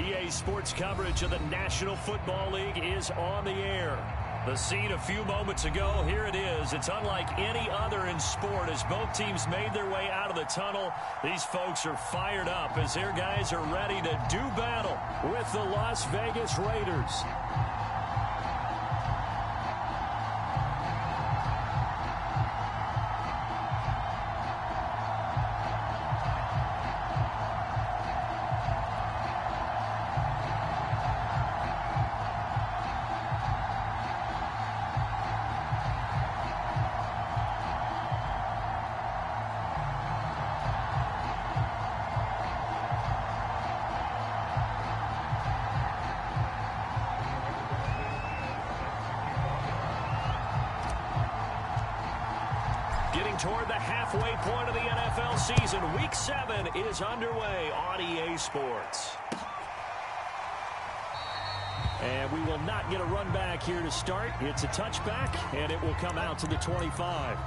EA Sports coverage of the National Football League is on the air. The scene a few moments ago, here it is. It's unlike any other in sport as both teams made their way out of the tunnel. These folks are fired up as their guys are ready to do battle with the Las Vegas Raiders. Getting toward the halfway point of the NFL season. Week 7 is underway on EA Sports. And we will not get a run back here to start. It's a touchback, and it will come out to the 25.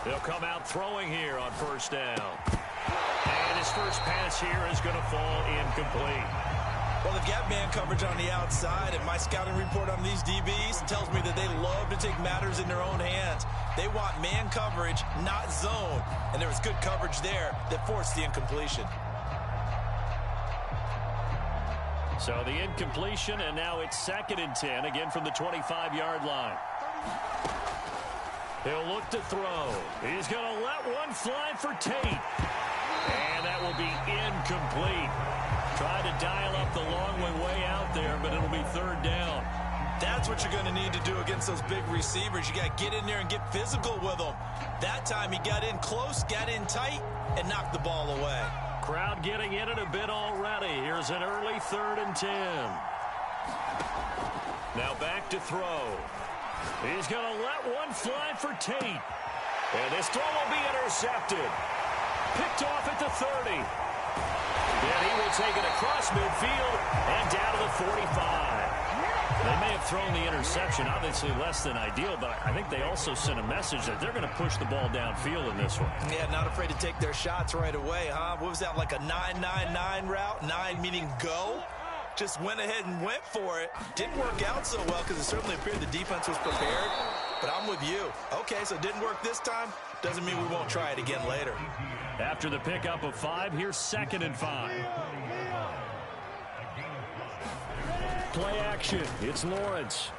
They'll come out throwing here on first down. And his first pass here is going to fall incomplete. Well, they've got man coverage on the outside, and my scouting report on these DBs tells me that they love to take matters in their own hands. They want man coverage, not zone. And there was good coverage there that forced the incompletion. So the incompletion, and now it's 2nd and 10, again from the 25-yard line. He'll look to throw. He's going to let one fly for Tate. And that will be incomplete. Try to dial up the long way out there, but it'll be 3rd down. That's what you're going to need to do against those big receivers. You got to get in there and get physical with them. That time he got in close, got in tight, and knocked the ball away. Crowd getting in it a bit already. Here's an early 3rd and 10. Now back to throw. He's going to let one fly for Tate. And this throw will be intercepted. Picked off at the 30. And he will take it across midfield and down to the 45. They may have thrown the interception, obviously less than ideal, but I think they also sent a message that they're going to push the ball downfield in this one. Yeah, not afraid to take their shots right away, huh? What was that, like a 9-9-9 route? 9 meaning go? Just went ahead and went for it. Didn't work out so well because it certainly appeared the defense was prepared. But I'm with you. Okay, so it didn't work this time. Doesn't mean we won't try it again later. After the pickup of 5, here's 2nd and 5. Play action. It's Lawrence.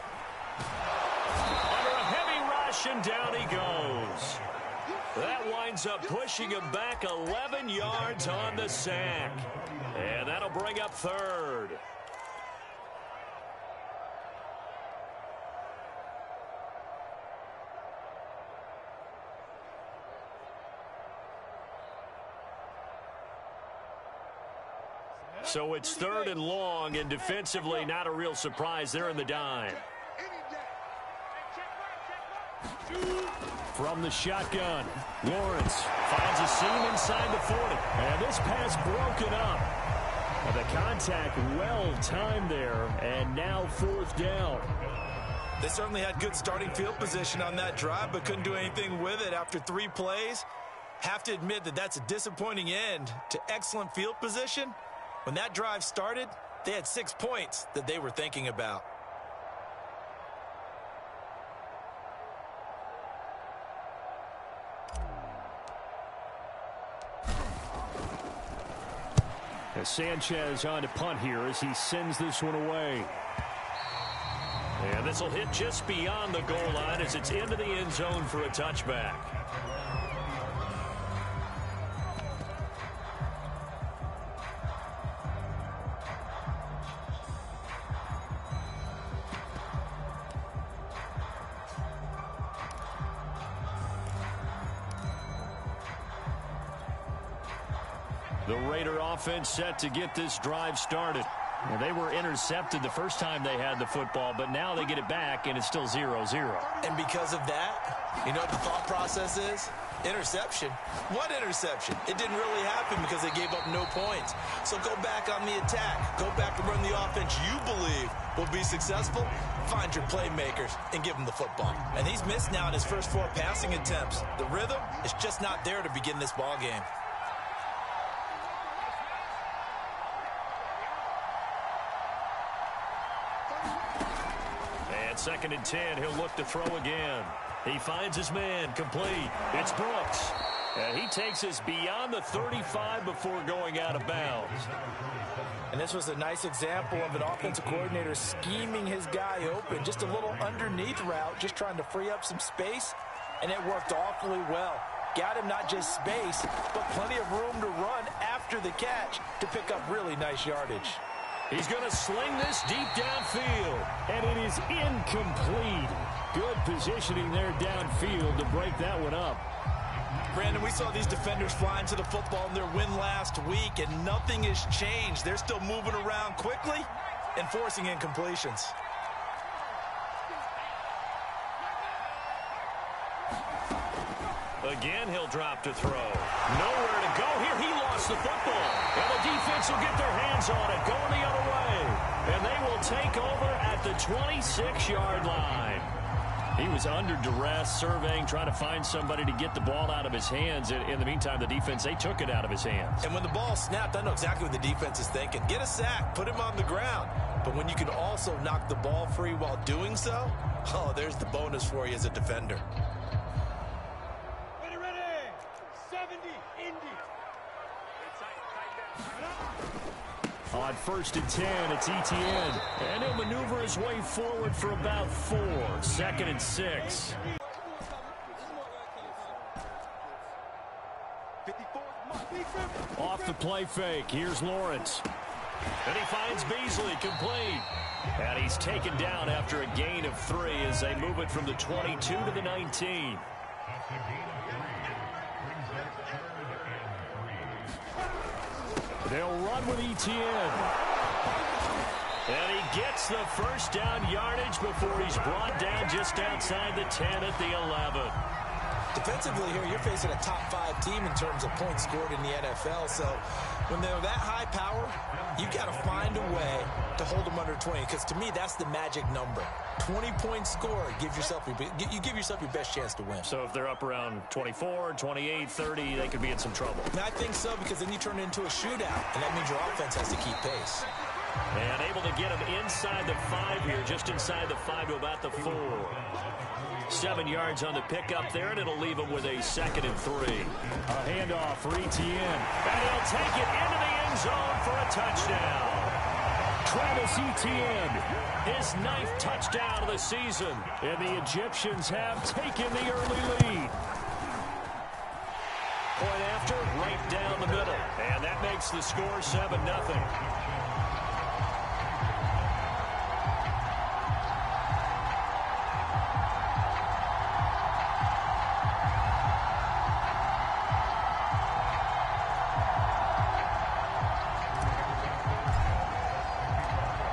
Under a heavy rush, and down he goes. That winds up pushing him back 11 yards on the sack. And that'll bring up 3rd. So it's 3rd and long, and defensively not a real surprise. They're in the dime. From the shotgun, Lawrence finds a seam inside the 40. And this pass broken up. And the contact well timed there, and now 4th down. They certainly had good starting field position on that drive, but couldn't do anything with it after 3 plays. Have to admit that that's a disappointing end to excellent field position. When that drive started, they had 6 points that they were thinking about. As Sanchez on to punt here as he sends this one away. And this will hit just beyond the goal line as it's into the end zone for a touchback. The Raider offense set to get this drive started. Well, they were intercepted the first time they had the football, but now they get it back, and it's still 0-0. And because of that, you know what the thought process is? Interception. What interception? It didn't really happen because they gave up no points. So go back on the attack. Go back and run the offense you believe will be successful. Find your playmakers and give them the football. And he's missed now in his first 4 passing attempts. The rhythm is just not there to begin this ball game. And 2nd and 10, he'll look to throw again. He finds his man, complete. It's Brooks. And he takes us beyond the 35 before going out of bounds. And this was a nice example of an offensive coordinator scheming his guy open. Just a little underneath route, just trying to free up some space. And it worked awfully well. Got him not just space, but plenty of room to run after the catch to pick up really nice yardage. He's going to sling this deep downfield. And it is incomplete. Good positioning there downfield to break that one up. Brandon, we saw these defenders flying to the football in their win last week, and nothing has changed. They're still moving around quickly and forcing incompletions. Again, he'll drop to throw. Nowhere to go here. He lost the football. And the defense will get their hands on it, going the other way. And they will take over at the 26-yard line. He was under duress, surveying, trying to find somebody to get the ball out of his hands. In the meantime, the defense, they took it out of his hands. And when the ball snapped, I know exactly what the defense is thinking. Get a sack, put him on the ground. But when you can also knock the ball free while doing so, oh, there's the bonus for you as a defender. Ready. 70, Indy. On 1st and 10, it's Etienne. And he'll maneuver his way forward for about 4. 2nd and 6. Off the play fake. Here's Lawrence. And he finds Beasley, complete. And he's taken down after a gain of 3 as they move it from the 22 to the 19. They'll run with Etienne. And he gets the first down yardage before he's brought down just outside the 10 at the 11. Defensively here, you're facing a top 5 team in terms of points scored in the NFL. So when they're that high power, you've got to find a way to hold them under 20. Because to me, that's the magic number. 20 points scored gives yourself you give yourself your best chance to win. So if they're up around 24, 28, 30, they could be in some trouble. And I think so, because then you turn it into a shootout, and that means your offense has to keep pace. And able to get him inside the 5 here, just inside the 5 to about the 4. 7 yards on the pickup there, and it'll leave him with a 2nd and 3. A handoff for Etienne. And he'll take it into the end zone for a touchdown. Travis Etienne, his 9th touchdown of the season. And the Egyptians have taken the early lead. Point after, right down the middle. And that makes the score 7-0.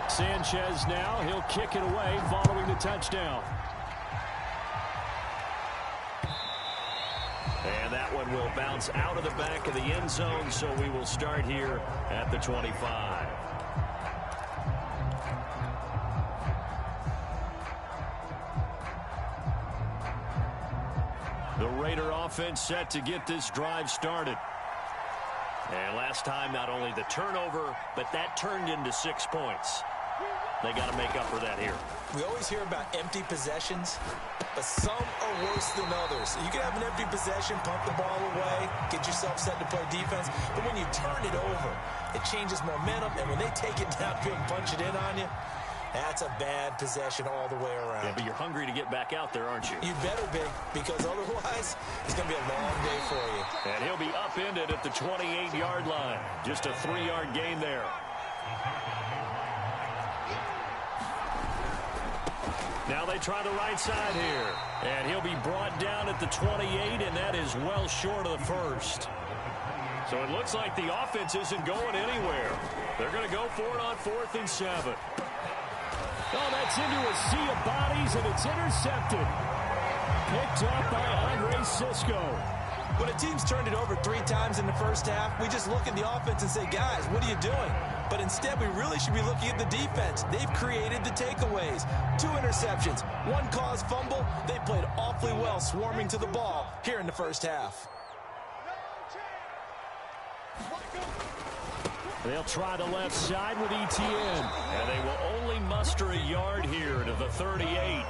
Sanchez now, he'll kick it away following the touchdown. And that one will bounce out of the back of the end zone, so we will start here at the 25. The Raider offense set to get this drive started. And last time, not only the turnover, but that turned into 6 points. They got to make up for that here. We always hear about empty possessions, but some are worse than others. You can have an empty possession, pump the ball away, get yourself set to play defense, but when you turn it over, it changes momentum, and when they take it downfield and punch it in on you, that's a bad possession all the way around. Yeah, but you're hungry to get back out there, aren't you? You better be, because otherwise, it's going to be a long day for you. And he'll be upended at the 28-yard line. Just a 3-yard gain there. Now they try the right side here. And he'll be brought down at the 28, and that is well short of the first. So it looks like the offense isn't going anywhere. They're going to go for it on 4th and 7. Oh, that's into a sea of bodies, and it's intercepted. Picked up by Andre Cisco. When a team's turned it over 3 times in the first half, we just look at the offense and say, guys, what are you doing? But instead, we really should be looking at the defense. They've created the takeaways. 2 interceptions, 1 caused fumble. They played awfully well swarming to the ball here in the first half. They'll try the left side with Etienne. And they will only muster a yard here to the 38.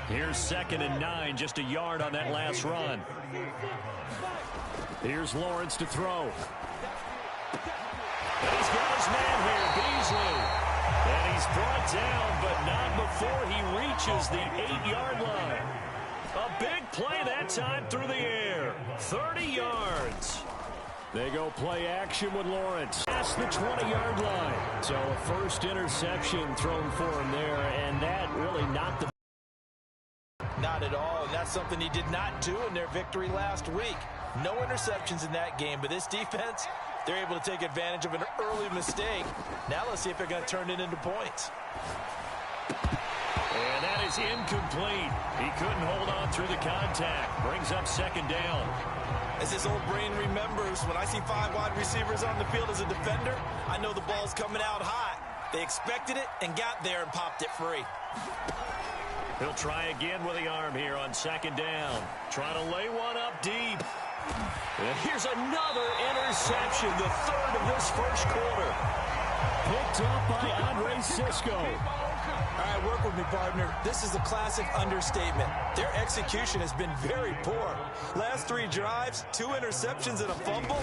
Here's 2nd and 9, just a yard on that last run. Here's Lawrence to throw. And he's got his man here, Beasley. And he's brought down, but not before he reaches the 8-yard line. A big play that time through the air. 30 yards. They go play action with Lawrence. Past the 20-yard line. So a first interception thrown for him there, and that really not the... Not at all, and that's something he did not do in their victory last week. No interceptions in that game, but this defense, they're able to take advantage of an early mistake. Now let's see if they're going to turn it into points. And that is incomplete. He couldn't hold on through the contact. Brings up 2nd down. As this old brain remembers, when I see 5 wide receivers on the field as a defender, I know the ball's coming out hot. They expected it and got there and popped it free. He'll try again with the arm here on 2nd down. Trying to lay one up deep. And here's another interception, the 3rd of this first quarter. Picked up by Andre Cisco. All right, work with me, partner. This is a classic understatement. Their execution has been very poor. Last 3 drives, 2 interceptions and a fumble.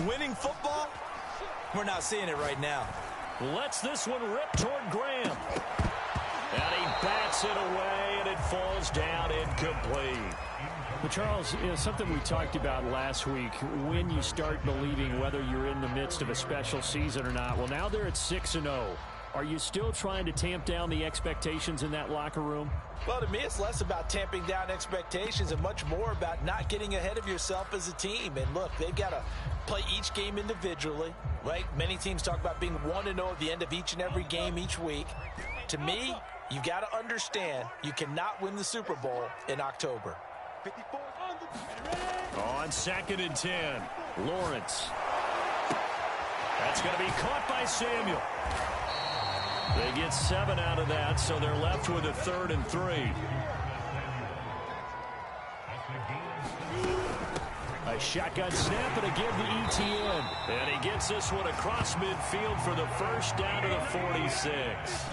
Winning football? We're not seeing it right now. Lets this one rip toward Graham. And he bats it away, and it falls down incomplete. But Charles, something we talked about last week, when you start believing whether you're in the midst of a special season or not. Well, now they're at 6-0. Are you still trying to tamp down the expectations in that locker room? Well, to me, it's less about tamping down expectations and much more about not getting ahead of yourself as a team. And look, they've got to play each game individually, right? Many teams talk about being 1-0 at the end of each and every game each week. To me, you got to understand you cannot win the Super Bowl in October. On 2nd and 10, Lawrence. That's going to be caught by Samuel. They get 7 out of that, so they're left with a 3rd and 3. A shotgun snap and again to Etienne. And he gets this one across midfield for the first down to the 46.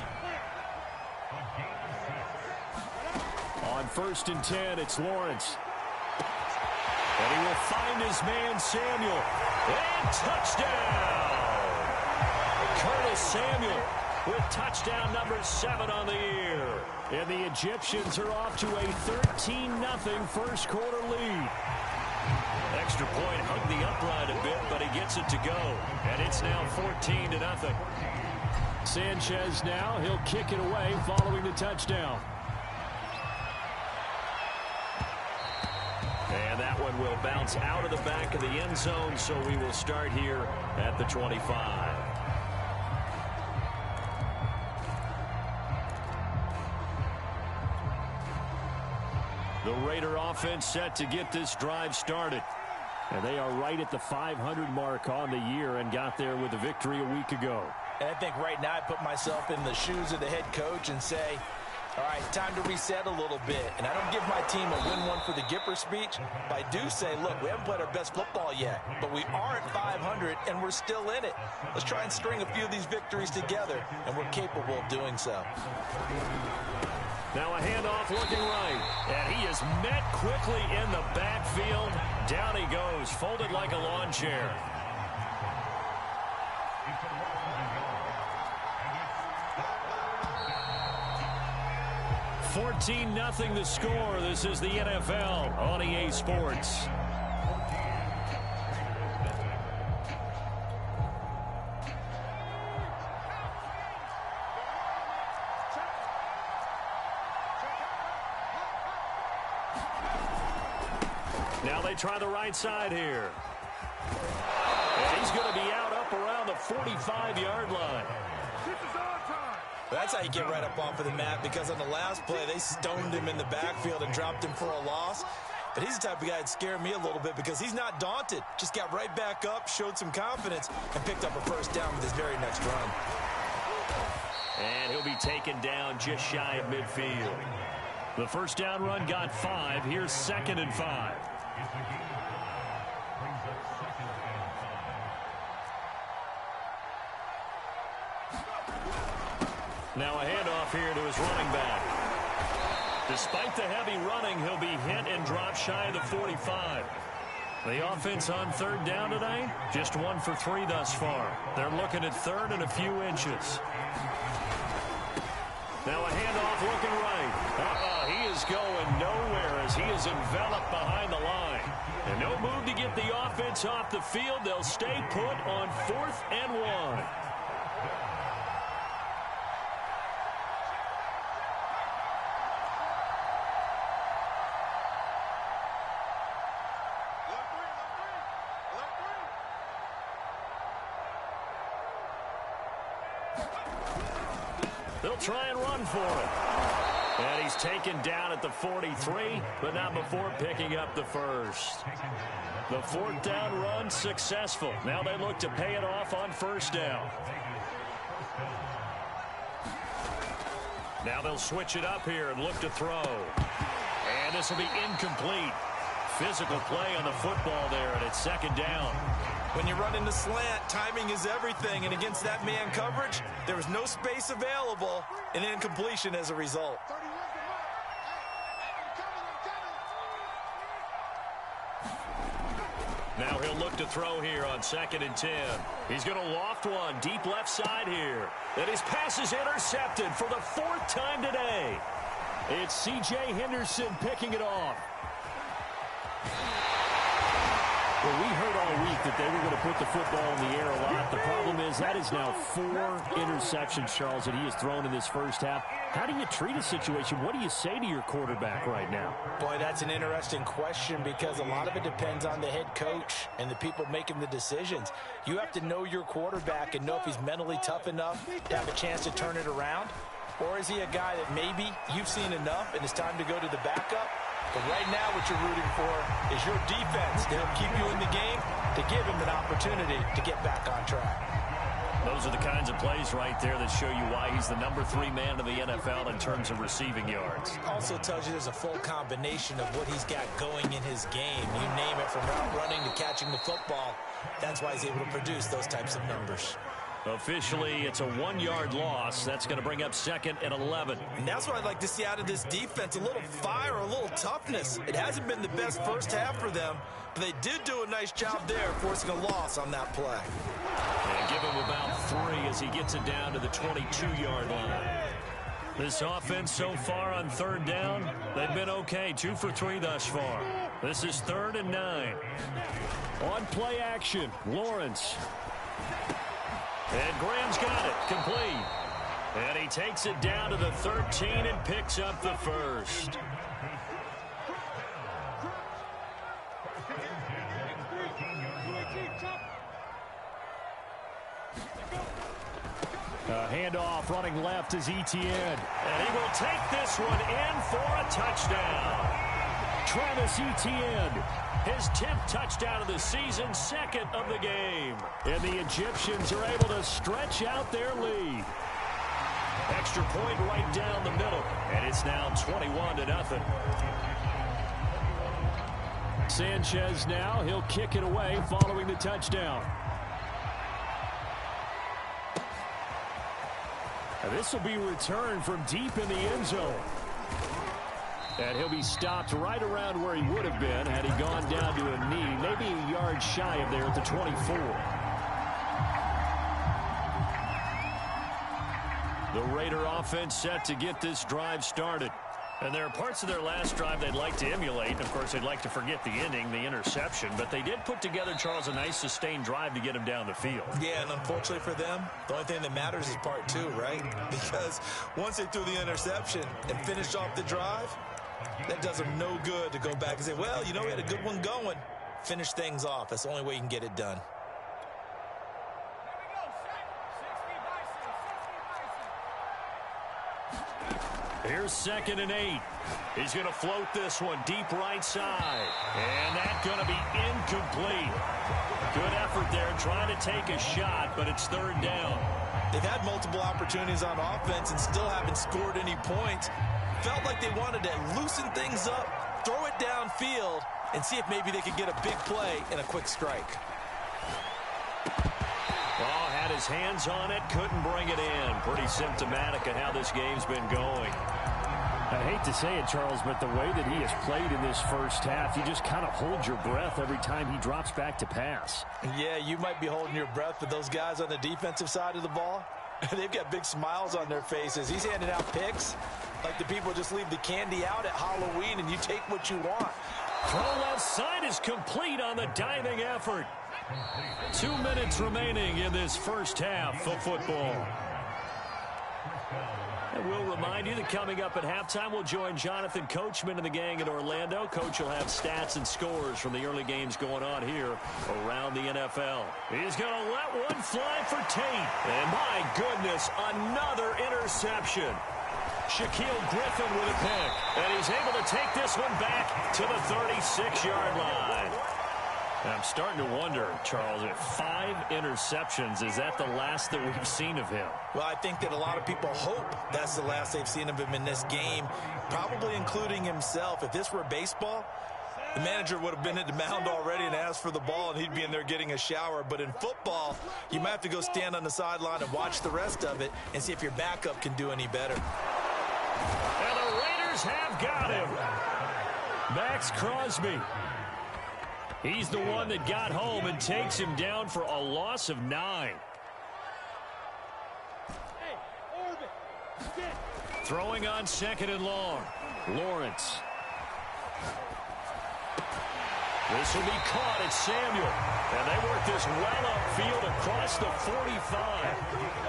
On 1st and 10, it's Lawrence. And he will find his man, Samuel. And touchdown! Curtis Samuel with touchdown number 7 on the year. And the Egyptians are off to a 13-0 first quarter lead. Extra point hugged the upright a bit, but he gets it to go. And it's now 14-0. Sanchez now, he'll kick it away following the touchdown. And that one will bounce out of the back of the end zone, so we will start here at the 25. The Raider offense set to get this drive started. And they are right at the 500 mark on the year and got there with a victory a week ago. And I think right now I put myself in the shoes of the head coach and say, all right, time to reset a little bit. And I don't give my team a win one for the Gipper speech, but I do say, look, we haven't played our best football yet, but we are at 500 and we're still in it. Let's try and string a few of these victories together, and we're capable of doing so. Now a handoff looking right, and he is met quickly in the backfield. Down he goes, folded like a lawn chair. $14-0 the score. This is the NFL on EA Sports. Now they try the right side here. 5-yard line. This is our time. That's how you get right up off of the mat, because on the last play, they stoned him in the backfield and dropped him for a loss. But he's the type of guy that scared me a little bit because he's not daunted. Just got right back up, showed some confidence, and picked up a first down with his very next run. And he'll be taken down just shy of midfield. The first down run got 5. Here's 2nd and 5. Now a handoff here to his running back. Despite the heavy running, he'll be hit and dropped shy of the 45. The offense on 3rd down today, just 1 for 3 thus far. They're looking at 3rd and a few inches. Now a handoff looking right. He is going nowhere as he is enveloped behind the line. And no move to get the offense off the field. They'll stay put on 4th and 1. They'll try and run for it. And he's taken down at the 43, but not before picking up the first. The 4th down run successful. Now they look to pay it off on 1st down. Now they'll switch it up here and look to throw. And this will be incomplete. Physical play on the football there, and it's 2nd down. When you run in the slant, timing is everything, and against that man coverage, there was no space available, and incompletion as a result. Now he'll look to throw here on 2nd and 10. He's going to loft one deep left side here. And his pass is intercepted for the 4th time today. It's C.J. Henderson picking it off. Well, we heard all week that they were going to put the football in the air a lot. The problem is that is now 4 interceptions, Charles, that he has thrown in this first half. How do you treat a situation? What do you say to your quarterback right now? Boy, that's an interesting question because a lot of it depends on the head coach and the people making the decisions. You have to know your quarterback and know if he's mentally tough enough to have a chance to turn it around. Or is he a guy that maybe you've seen enough and it's time to go to the backup? But right now what you're rooting for is your defense to help keep you in the game, to give him an opportunity to get back on track. Those are the kinds of plays right there that show you why he's the number 3 man in the NFL in terms of receiving yards. Also tells you there's a full combination of what he's got going in his game. You name it, from route running to catching the football. That's why he's able to produce those types of numbers. Officially, it's a 1-yard loss. That's going to bring up 2nd and 11. And that's what I'd like to see out of this defense, a little fire, a little toughness. It hasn't been the best first half for them, but they did do a nice job there, forcing a loss on that play. And give him about 3 as he gets it down to the 22-yard line. This offense so far on 3rd down, they've been okay. 2 for 3 thus far. This is 3rd and 9. On play action, Lawrence. And Graham's got it, complete. And he takes it down to the 13 and picks up the first. Handoff running left is Etienne. And he will take this one in for a touchdown. Travis Etienne. His 10th touchdown of the season, 2nd of the game. And the Egyptians are able to stretch out their lead. Extra point right down the middle. And it's now 21-0. Sanchez now, he'll kick it away following the touchdown. And this will be returned from deep in the end zone. And he'll be stopped right around where he would have been had he gone down to a knee, maybe a yard shy of there at the 24. The Raider offense set to get this drive started. And there are parts of their last drive they'd like to emulate. Of course, they'd like to forget the ending, the interception. But they did put together, Charles, a nice sustained drive to get him down the field. Yeah, and unfortunately for them, the only thing that matters is part 2, right? Because once they threw the interception and finished off the drive, that does them no good to go back and say, well, you know, we had a good one going. Finish things off. That's the only way you can get it done. Here's 2nd and 8. He's going to float this one deep right side. And that's going to be incomplete. Good effort there trying to take a shot, but it's 3rd down. They've had multiple opportunities on offense and still haven't scored any points. Felt like they wanted to loosen things up, throw it downfield, and see if maybe they could get a big play and a quick strike. Oh, had his hands on it, couldn't bring it in. Pretty symptomatic of how this game's been going. I hate to say it, Charles, but the way that he has played in this first half, you just kind of hold your breath every time he drops back to pass. Yeah, you might be holding your breath, but those guys on the defensive side of the ball, they've got big smiles on their faces. He's handing out picks like the people just leave the candy out at Halloween and you take what you want. Throw left side is complete on the diving effort. 2 minutes remaining in this first half of football. And we'll remind you that coming up at halftime, we'll join Jonathan Coachman and the gang in Orlando. Coach will have stats and scores from the early games going on here around the NFL. He's going to let one fly for Tate. And my goodness, another interception. Shaquille Griffin with a pick. And he's able to take this one back to the 36-yard line. And I'm starting to wonder, Charles, if 5 interceptions, is that the last that we've seen of him? Well, I think that a lot of people hope that's the last they've seen of him in this game, probably including himself. If this were baseball, the manager would have been at the mound already and asked for the ball, and he'd be in there getting a shower. But in football, you might have to go stand on the sideline and watch the rest of it and see if your backup can do any better. And the Raiders have got him. Max Crosby. He's the one that got home and takes him down for a loss of 9. Throwing on 2nd and long. Lawrence. This will be caught at Samuel. And they work this well upfield across the 45.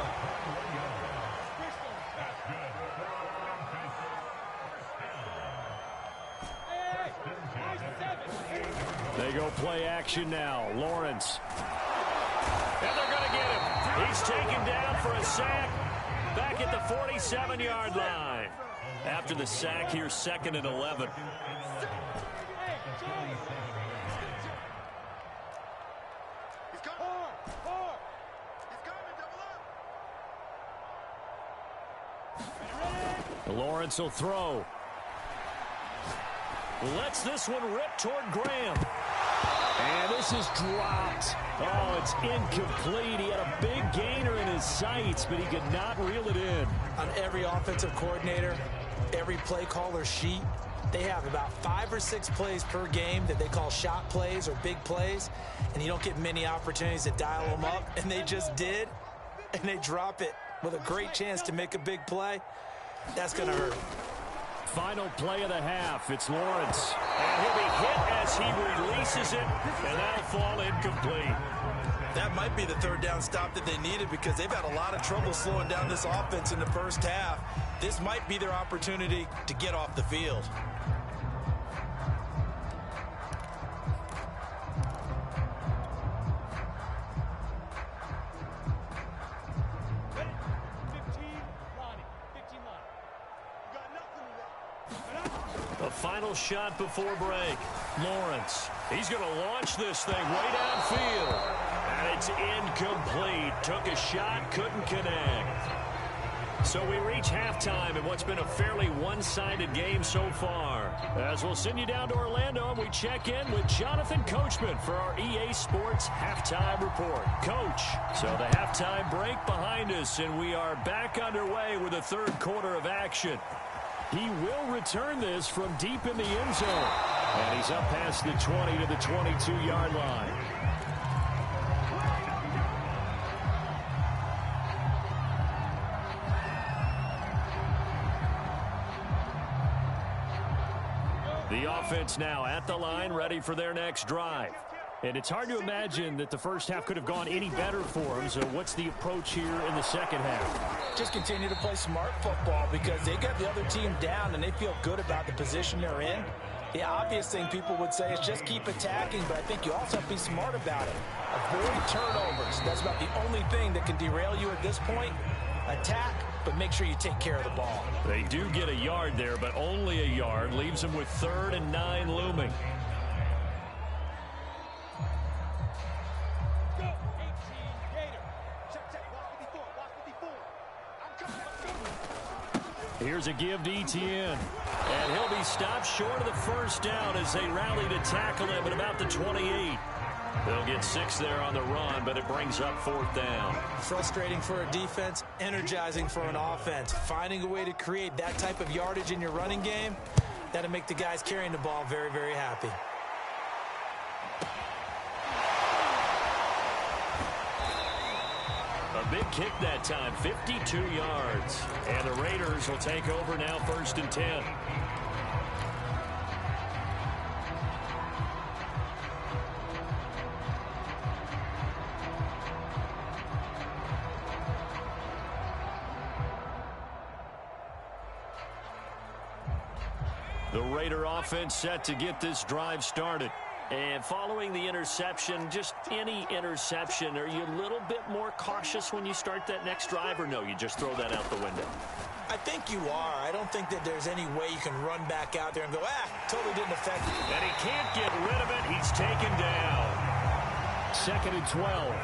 They go play action now. Lawrence. And they're going to get him. He's taken down for a sack back at the 47-yard line. After the sack, here's 2nd and 11. Lawrence will throw. Lets this one rip toward Graham. And this is dropped. Oh, it's incomplete. He had a big gainer in his sights, but he could not reel it in. On every offensive coordinator, every play caller sheet, they have about 5 or 6 plays per game that they call shot plays or big plays, and you don't get many opportunities to dial them up, and they just did, and they drop it with a great chance to make a big play. That's going to hurt. Final play of the half. It's Lawrence. And he'll be hit as he releases it, and that'll fall incomplete. That might be the 3rd down stop that they needed because they've had a lot of trouble slowing down this offense in the first half. This might be their opportunity to get off the field. The final shot before break. Lawrence. He's going to launch this thing way downfield. And it's incomplete. Took a shot, couldn't connect. So we reach halftime in what's been a fairly one-sided game so far. As we'll send you down to Orlando and we check in with Jonathan Coachman for our EA Sports Halftime Report. Coach, so the halftime break behind us, and we are back underway with the 3rd quarter of action. He will return this from deep in the end zone. And he's up past the 20 to the 22-yard line. The offense now at the line, ready for their next drive. And it's hard to imagine that the first half could have gone any better for them. So what's the approach here in the second half? Just continue to play smart football because they got the other team down and they feel good about the position they're in. The obvious thing people would say is just keep attacking, but I think you also have to be smart about it. Avoid turnovers. That's about the only thing that can derail you at this point. Attack, but make sure you take care of the ball. They do get a yard there, but only a yard. Leaves them with 3rd and 9 looming. Here's a give to Etienne. And he'll be stopped short of the first down as they rally to tackle him at about the 28. They'll get 6 there on the run, but it brings up 4th down. Frustrating for a defense, energizing for an offense. Finding a way to create that type of yardage in your running game, that'll make the guys carrying the ball very, very happy. A big kick that time, 52 yards. And the Raiders will take over now, 1st and 10. The Raider offense set to get this drive started. And following the interception, just any interception, are you a little bit more cautious when you start that next drive, or no, you just throw that out the window? I think you are. I don't think that there's any way you can run back out there and go, totally didn't affect me. And he can't get rid of it. He's taken down. 2nd and 12.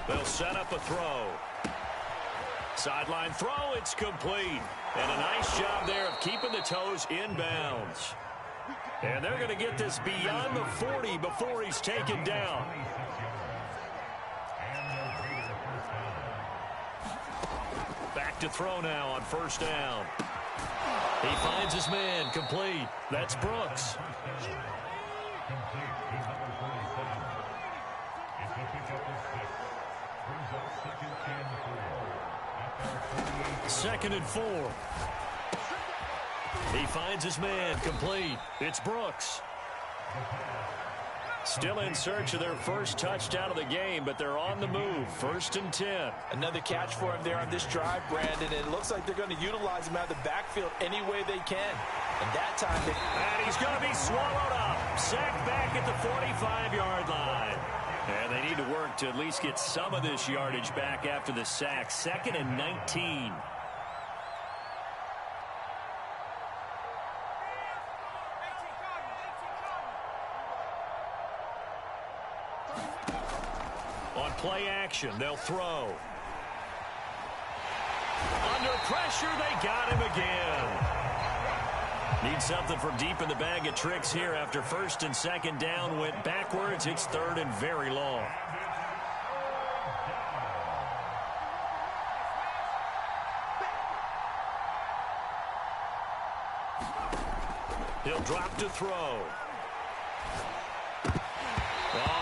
They'll set up a throw. Sideline throw, it's complete. And a nice job there of keeping the toes inbounds. And they're going to get this beyond the 40 before he's taken down. Back to throw now on 1st down. He finds his man, complete. That's Brooks. Second and 4. He finds his man, complete. It's Brooks. Still in search of their first touchdown of the game, but they're on the move. 1st and 10. Another catch for him there on this drive, Brandon. It looks like they're going to utilize him out of the backfield any way they can. And that time and he's going to be swallowed up. Sacked back at the 45-yard line. And they need to work to at least get some of this yardage back after the sack. 2nd and 19. On play action, they'll throw. Under pressure, they got him again. Need something from deep in the bag of tricks here after 1st and 2nd down went backwards. It's 3rd and very long. He'll drop to throw.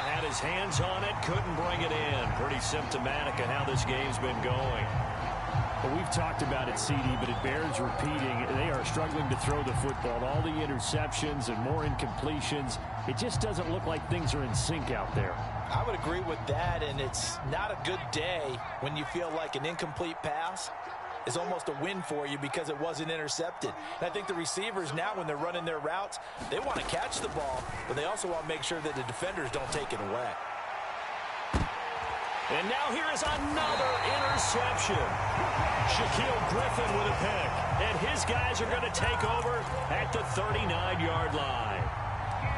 Had his hands on it, couldn't bring it in. Pretty symptomatic of how this game's been going. Well, we've talked about it, CD, but it bears repeating. They are struggling to throw the football. All the interceptions and more incompletions. It just doesn't look like things are in sync out there. I would agree with that, and it's not a good day when you feel like an incomplete pass is almost a win for you because it wasn't intercepted. And I think the receivers now, when they're running their routes, they want to catch the ball, but they also want to make sure that the defenders don't take it away. And now here is another interception. Shaquille Griffin with a pick. And his guys are going to take over at the 39-yard line.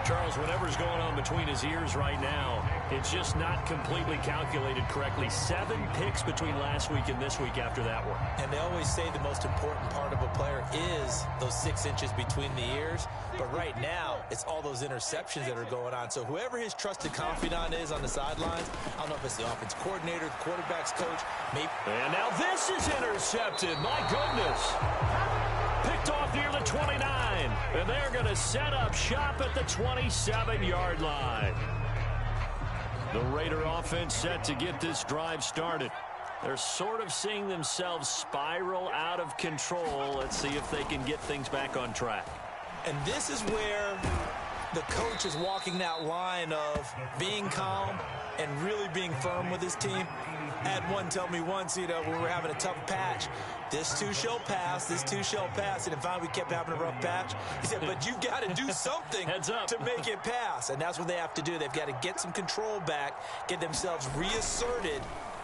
Charles, whatever's going on between his ears right now, it's just not completely calculated correctly. 7 picks between last week and this week after that one. And they always say the most important part of a player is those 6 inches between the ears. But right now, it's all those interceptions that are going on. So whoever his trusted confidant is on the sidelines, I don't know if it's the offense coordinator, the quarterback's coach, maybe. And now this is intercepted. My goodness. Picked off near the 29. And they're going to set up shop at the 27-yard line. The Raider offense set to get this drive started. They're sort of seeing themselves spiral out of control. Let's see if they can get things back on track. And this is where The coach is walking that line of being calm and really being firm with his team. I had one tell me once, when we were having a tough patch, this too shall pass, this too shall pass. And finally we kept having a rough patch. He said, but you got to do something to make it pass. And that's what they have to do. They've got to get some control back, get themselves reasserted,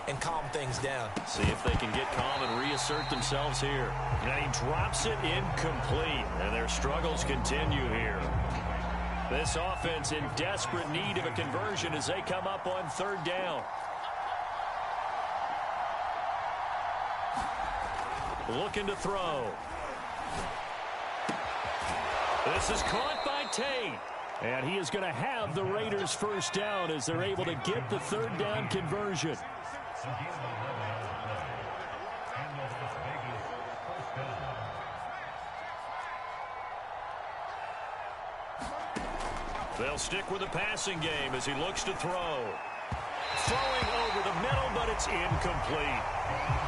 and calm things down. See if they can get calm and reassert themselves here. And he drops it incomplete, and their struggles continue here. This offense in desperate need of a conversion as they come up on third down. Looking to throw. This is caught by Tate. And he is going to have the Raiders first down as they're able to get the third down conversion. They'll stick with the passing game as he looks to throw. Throwing over the middle, but it's incomplete.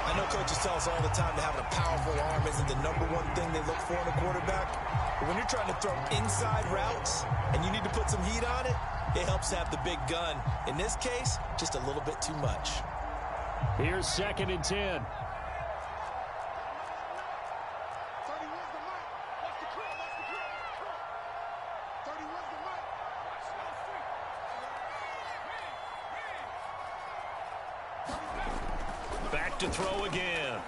I know coaches tell us all the time that having a powerful arm isn't the #1 thing they look for in a quarterback. But when you're trying to throw inside routes and you need to put some heat on it, it helps have the big gun. In this case, just a little bit too much. Here's 2nd and 10. Back to throw again.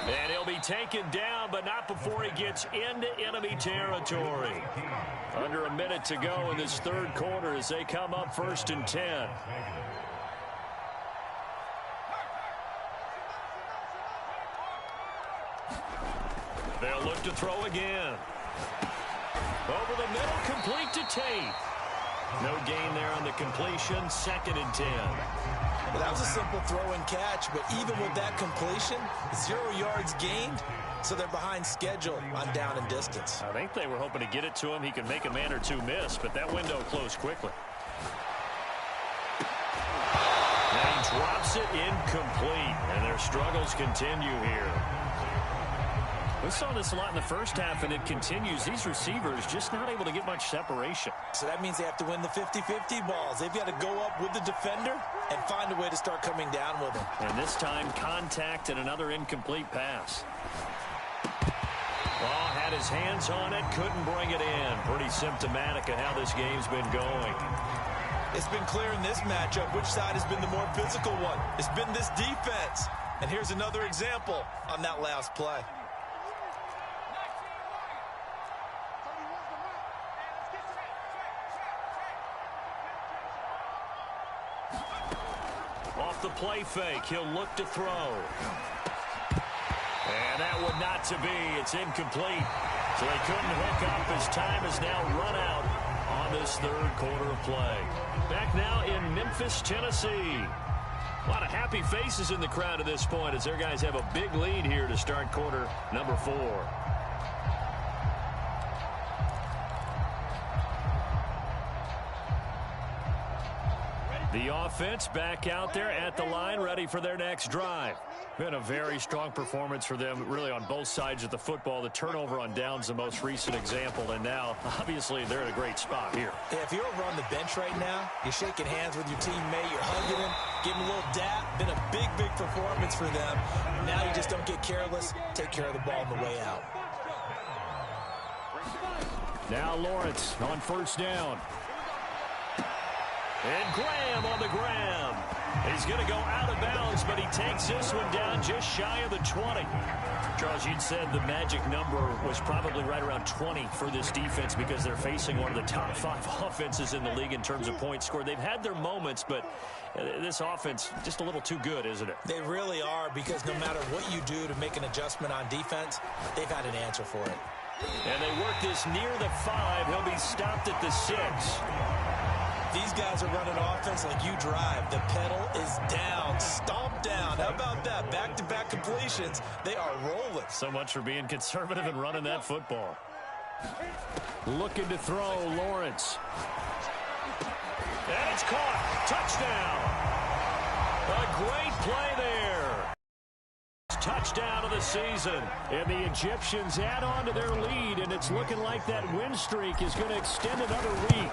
And he'll be taken down, but not before he gets into enemy territory. Under a minute to go in this third quarter as they come up 1st and 10. They'll look to throw again. Over the middle, complete to Tate. No gain there on the completion, 2nd and 10. Well, that was a simple throw and catch, but even with that completion, 0 yards gained, so they're behind schedule on down and distance. I think they were hoping to get it to him. He could make a man or two miss, but that window closed quickly. And he drops it incomplete, and their struggles continue here. We saw this a lot in the first half, and it continues. These receivers just not able to get much separation. So that means they have to win the 50-50 balls. They've got to go up with the defender and find a way to start coming down with him. And this time, contact and another incomplete pass. Ball had his hands on it, couldn't bring it in. Pretty symptomatic of how this game's been going. It's been clear in this matchup which side has been the more physical one. It's been this defense. And here's another example on that last play. Off the play fake, he'll look to throw. And that would not to be. It's incomplete. So they couldn't hook up as time has now run out on this third quarter of play. Back now in Memphis, Tennessee. A lot of happy faces in the crowd at this point as their guys have a big lead here to start quarter number 4. The offense back out there at the line, ready for their next drive. Been a very strong performance for them, really, on both sides of the football. The turnover on downs, the most recent example, and now, obviously, they're in a great spot here. Yeah, if you're over on the bench right now, you're shaking hands with your teammate, you're hugging him, giving him a little dap. Been a big, big performance for them. Now you just don't get careless, take care of the ball on the way out. Now Lawrence on first down. And Graham on the ground. He's going to go out of bounds, but he takes this one down just shy of the 20. Charles, you'd said the magic number was probably right around 20 for this defense because they're facing one of the top 5 offenses in the league in terms of points scored. They've had their moments, but this offense just a little too good, isn't it? They really are, because no matter what you do to make an adjustment on defense, they've had an answer for it. And they work this near the 5. He'll be stopped at the 6. These guys are running offense like you drive. The pedal is down, stomp down. How about that? Back-to-back completions. They are rolling. So much for being conservative and running that football. Looking to throw, Lawrence. And it's caught. Touchdown. A great play there. touchdown of the season. And the Egyptians add on to their lead, and it's looking like that win streak is going to extend another week.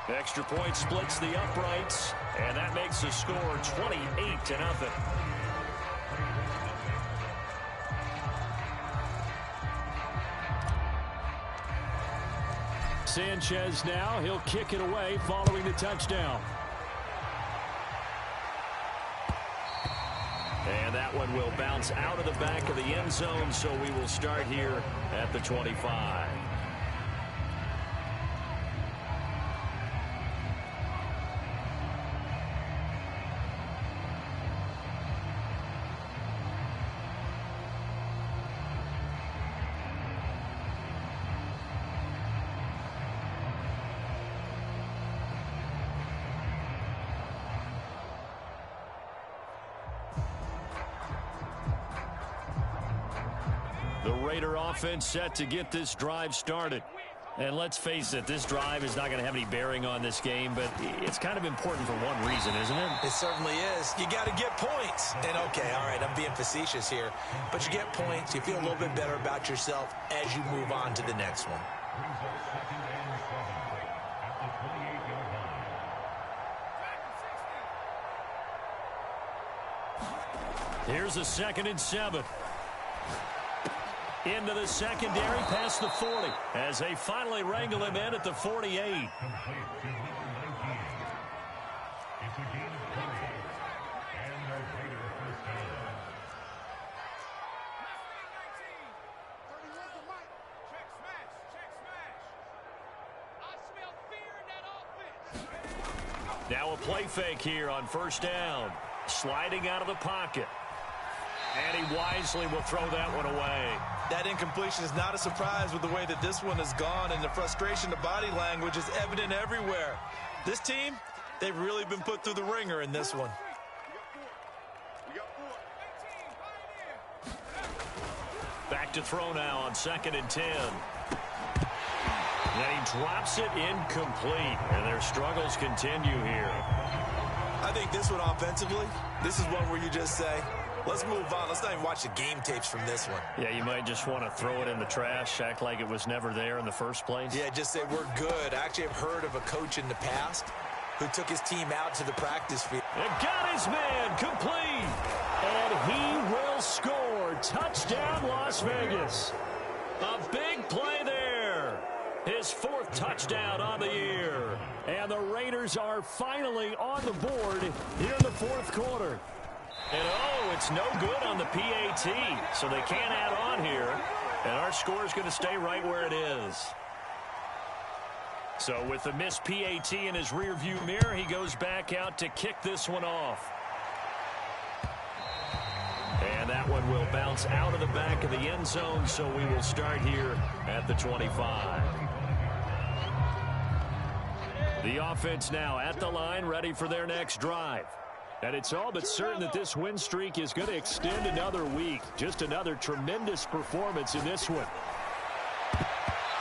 Extra point splits the uprights, and that makes the score 28-0. Sanchez now, he'll kick it away following the touchdown. And that one will bounce out of the back of the end zone, so we will start here at the 25. The Raider offense set to get this drive started. And let's face it, this drive is not going to have any bearing on this game, but it's kind of important for one reason, isn't it? It certainly is. You got to get points. And, okay, all right, I'm being facetious here. But you get points, you feel a little bit better about yourself as you move on to the next one. Here's a 2nd and 7. Into the secondary, past the 40, as they finally wrangle him in at the 48. Now a play fake here on 1st down. Sliding out of the pocket. And he wisely will throw that one away. That incompletion is not a surprise with the way that this one has gone, and the frustration of body language is evident everywhere. This team, they've really been put through the ringer in this one. Back to throw now on 2nd and 10. Then he drops it incomplete, and their struggles continue here. I think this one offensively, this is one where you just say, let's move on. Let's not even watch the game tapes from this one. Yeah, you might just want to throw it in the trash, act like it was never there in the first place. Yeah, just say we're good. I actually have heard of a coach in the past who took his team out to the practice field. And got his man complete. And he will score. Touchdown, Las Vegas. A big play there. His 4th touchdown on the year. And the Raiders are finally on the board here in the 4th quarter. And, oh, it's no good on the PAT, so they can't add on here. And our score is going to stay right where it is. So with the missed PAT in his rearview mirror, he goes back out to kick this one off. And that one will bounce out of the back of the end zone, so we will start here at the 25. The offense now at the line, ready for their next drive. And it's all but certain that this win streak is going to extend another week. Just another tremendous performance in this one.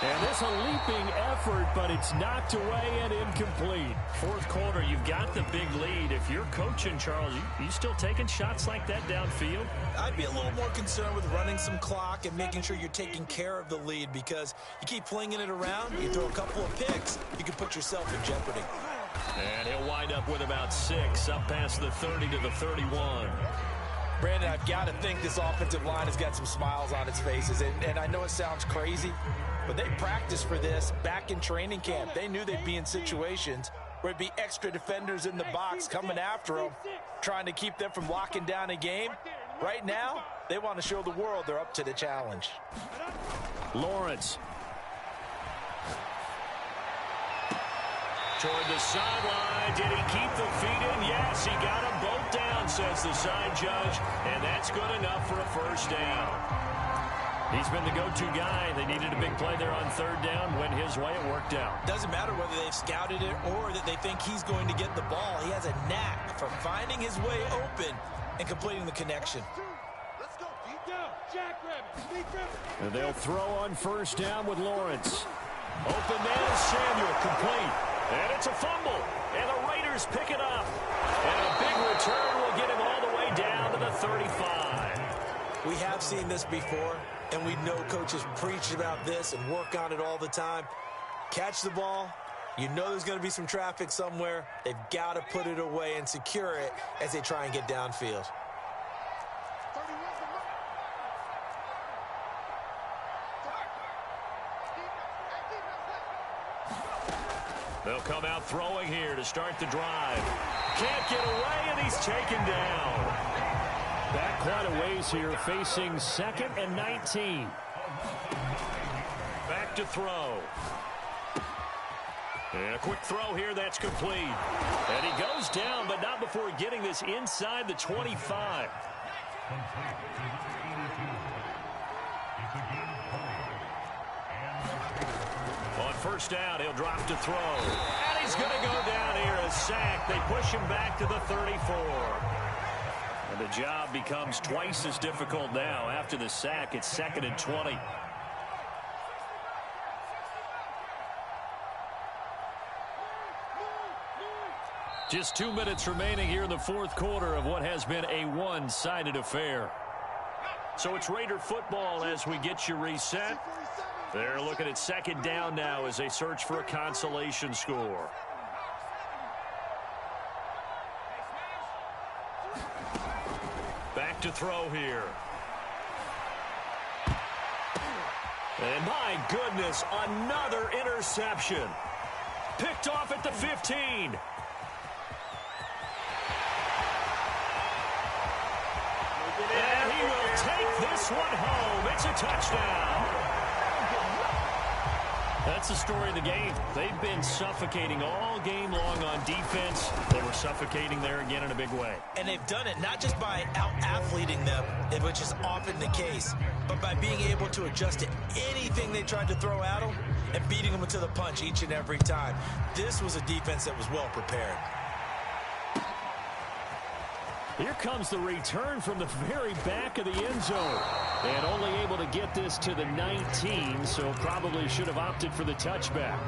And this a leaping effort, but it's knocked away and incomplete. 4th quarter, you've got the big lead. If you're coaching, Charles, you still taking shots like that downfield? I'd be a little more concerned with running some clock and making sure you're taking care of the lead, because you keep flinging it around, you throw a couple of picks, you can put yourself in jeopardy. And he'll wind up with about 6, up past the 30 to the 31. Brandon, I've got to think this offensive line has got some smiles on its faces. And I know it sounds crazy, but they practiced for this back in training camp. They knew they'd be in situations where it'd be extra defenders in the box coming after them, trying to keep them from locking down a game. Right now, they want to show the world they're up to the challenge. Lawrence. Toward the sideline. Did he keep the feet in? Yes, he got them both down, says the side judge. And that's good enough for a 1st down. He's been the go-to guy. They needed a big play there on 3rd down. Went his way, it worked out. Doesn't matter whether they've scouted it or that they think he's going to get the ball. He has a knack for finding his way open and completing the connection. Let's go. Deep down. Jackrabbit. And they'll throw on 1st down with Lawrence. Open man is Samuel, complete. And it's a fumble. And the Raiders pick it up. And a big return will get him all the way down to the 35. We have seen this before, and we know coaches preach about this and work on it all the time. Catch the ball. You know there's going to be some traffic somewhere. They've got to put it away and secure it as they try and get downfield. They'll come out throwing here to start the drive. Can't get away, and he's taken down. Back quite a ways here, facing 2nd and 19. Back to throw. And a quick throw here, that's complete. And he goes down, but not before getting this inside the 25. On first down, he'll drop to throw. And he's going to go down here, a sack. They push him back to the 34. And the job becomes twice as difficult now. After the sack, it's 2nd and 20. Just 2 minutes remaining here in the fourth quarter of what has been a one-sided affair. So it's Raider football as we get you reset. They're looking at 2nd down now as they search for a consolation score. Back to throw here. And my goodness, another interception. Picked off at the 15. And he will take this one home. It's a touchdown. That's the story of the game. They've been suffocating all game long on defense. They were suffocating there again in a big way. And they've done it not just by out-athleting them, which is often the case, but by being able to adjust to anything they tried to throw at them and beating them to the punch each and every time. This was a defense that was well prepared. Here comes the return from the very back of the end zone. And only able to get this to the 19, so probably should have opted for the touchback.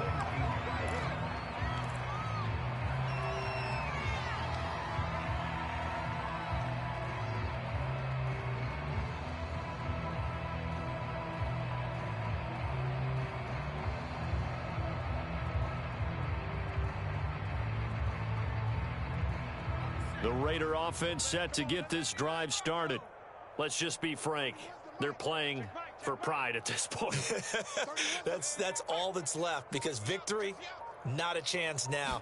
The Raider offense set to get this drive started. Let's just be frank. They're playing for pride at this point. That's all that's left, because victory, not a chance now.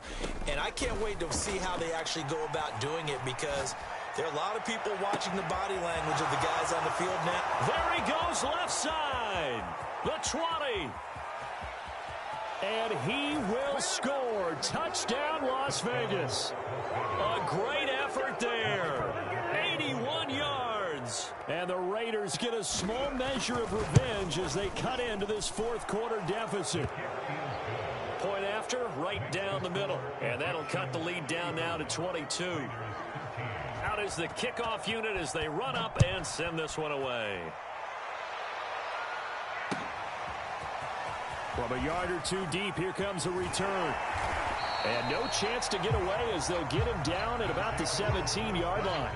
And I can't wait to see how they actually go about doing it, because there are a lot of people watching the body language of the guys on the field now. There he goes, left side. The 20. And he will score. Touchdown, Las Vegas. A great effort there. 81 yards. And the Raiders get a small measure of revenge as they cut into this fourth quarter deficit. Point after, right down the middle. And that'll cut the lead down now to 22. Out is the kickoff unit as they run up and send this one away. From a yard or two deep, here comes a return. And no chance to get away as they'll get him down at about the 17-yard line.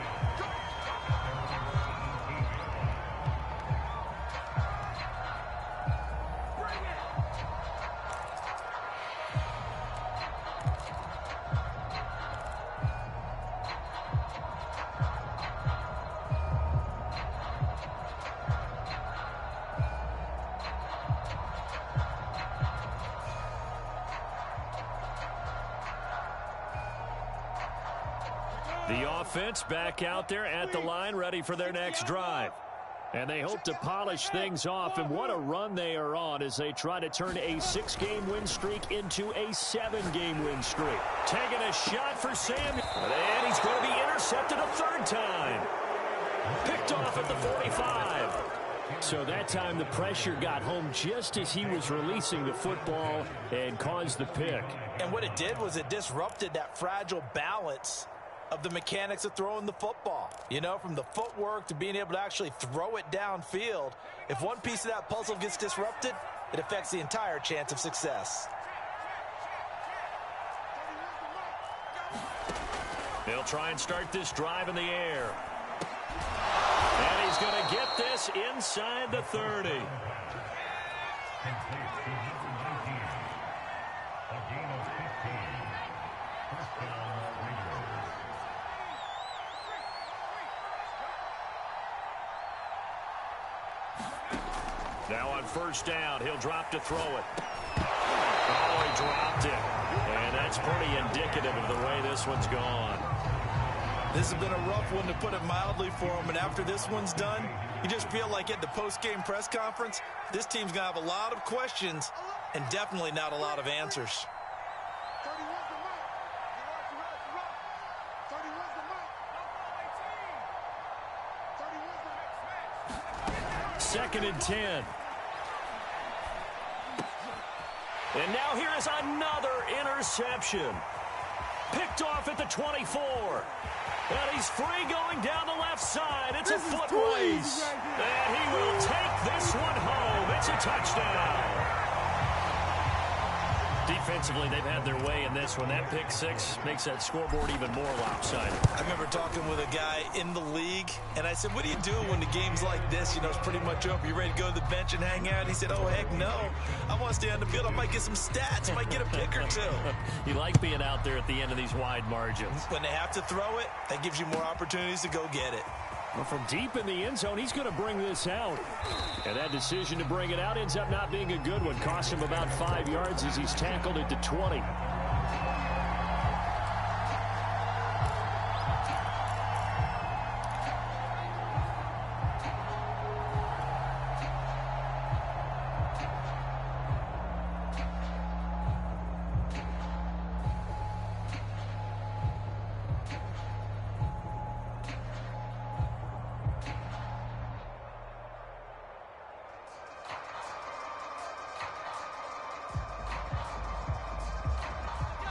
The offense back out there at the line, ready for their next drive. And they hope to polish things off, and what a run they are on as they try to turn a 6-game win streak into a 7-game win streak. Taking a shot for Samuel, and he's going to be intercepted a third time. Picked off at the 45. So that time the pressure got home just as he was releasing the football and caused the pick. And what it did was it disrupted that fragile balance of the mechanics of throwing the football. You know, from the footwork to being able to actually throw it downfield. If one piece of that puzzle gets disrupted, it affects the entire chance of success. They'll try and start this drive in the air. And he's going to get this inside the 30. Now on first down, he'll drop to throw it. Oh, he dropped it. And that's pretty indicative of the way this one's gone. This has been a rough one, to put it mildly, for him. And after this one's done, you just feel like at the post-game press conference, this team's going to have a lot of questions and definitely not a lot of answers. 31's the mic. You're right. 31's the mic. 31's the mic. Second and 10. And now here is another interception. Picked off at the 24. And he's free going down the left side. It's a foot race. And he will take this one home. It's a touchdown. Defensively, they've had their way in this one. That pick six makes that scoreboard even more lopsided. I remember talking with a guy in the league, and I said, what do you do when the game's like this? You know, it's pretty much over. You ready to go to the bench and hang out? He said, oh, heck no. I want to stay on the field. I might get some stats. I might get a pick or two. You like being out there at the end of these wide margins. When they have to throw it, that gives you more opportunities to go get it. Well, from deep in the end zone, he's going to bring this out. And that decision to bring it out ends up not being a good one. Cost him about 5 yards as he's tackled at the 20.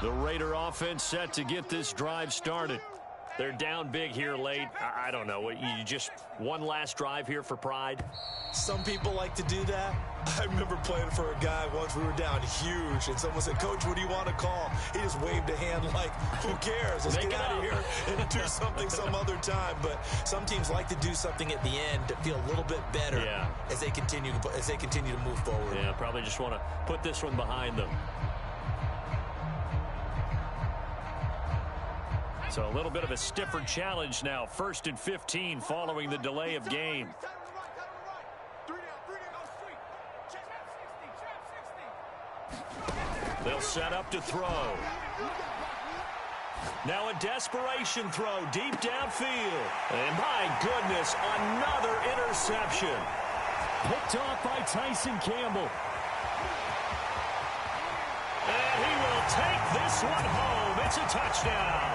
The Raider offense set to get this drive started. They're down big here late. I don't know. You just one last drive here for pride? Some people like to do that. I remember playing for a guy once. We were down huge, and someone said, Coach, what do you want to call? He just waved a hand like, who cares? Let's get out of here and do something some other time. But some teams like to do something at the end to feel a little bit better as they continue to move forward. Yeah, probably just want to put this one behind them. So a little bit of a stiffer challenge now. 1st and 15 following the delay of game. They'll set up to throw. Now a desperation throw deep downfield. And my goodness, another interception. Picked off by Tyson Campbell. And he will take this one home. It's a touchdown.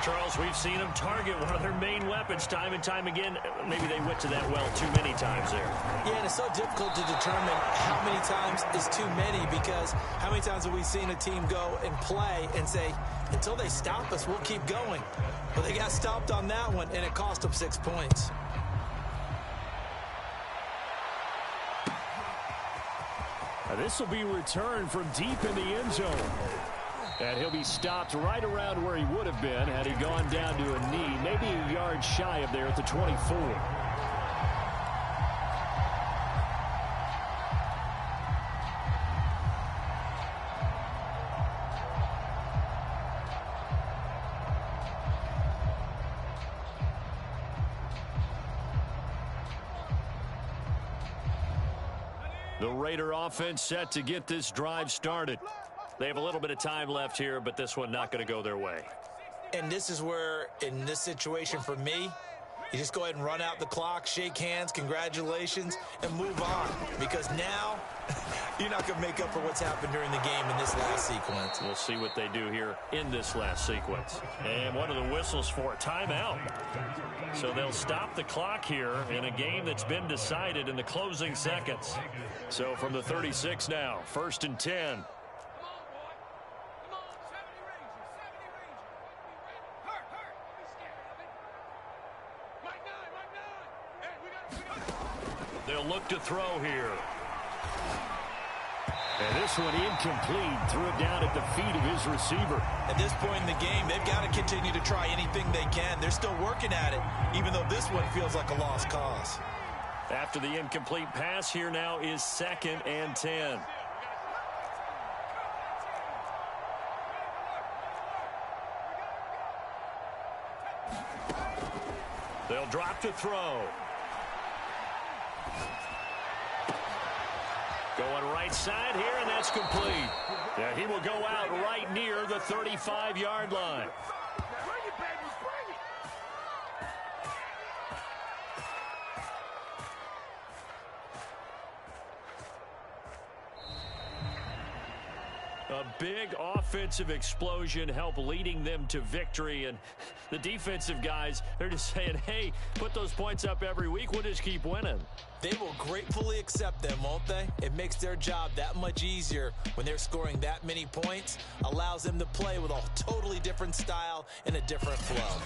Charles, we've seen them target one of their main weapons time and time again. Maybe they went to that well too many times there. Yeah, and it's so difficult to determine how many times is too many, because how many times have we seen a team go and play and say, until they stop us, we'll keep going. But they got stopped on that one, and it cost them 6 points. Now this will be returned from deep in the end zone. And he'll be stopped right around where he would have been had he gone down to a knee, maybe a yard shy of there at the 24. The Raider offense set to get this drive started. They have a little bit of time left here, but this one not going to go their way. And this is where, in this situation for me, you just go ahead and run out the clock, shake hands, congratulations, and move on. Because now, you're not going to make up for what's happened during the game in this last sequence. We'll see what they do here in this last sequence. And one of the whistles for a timeout. So they'll stop the clock here in a game that's been decided in the closing seconds. So from the 36 now, 1st and 10. They'll look to throw here. And this one incomplete. Threw it down at the feet of his receiver. At this point in the game, they've got to continue to try anything they can. They're still working at it, even though this one feels like a lost cause. After the incomplete pass, here now is 2nd and 10. They'll drop to throw. Going right side here, and that's complete. Yeah, he will go out right near the 35-yard line. A big offensive explosion helped leading them to victory. And the defensive guys, they're just saying, hey, put those points up every week. We'll just keep winning. They will gratefully accept them, won't they? It makes their job that much easier when they're scoring that many points. Allows them to play with a totally different style and a different flow.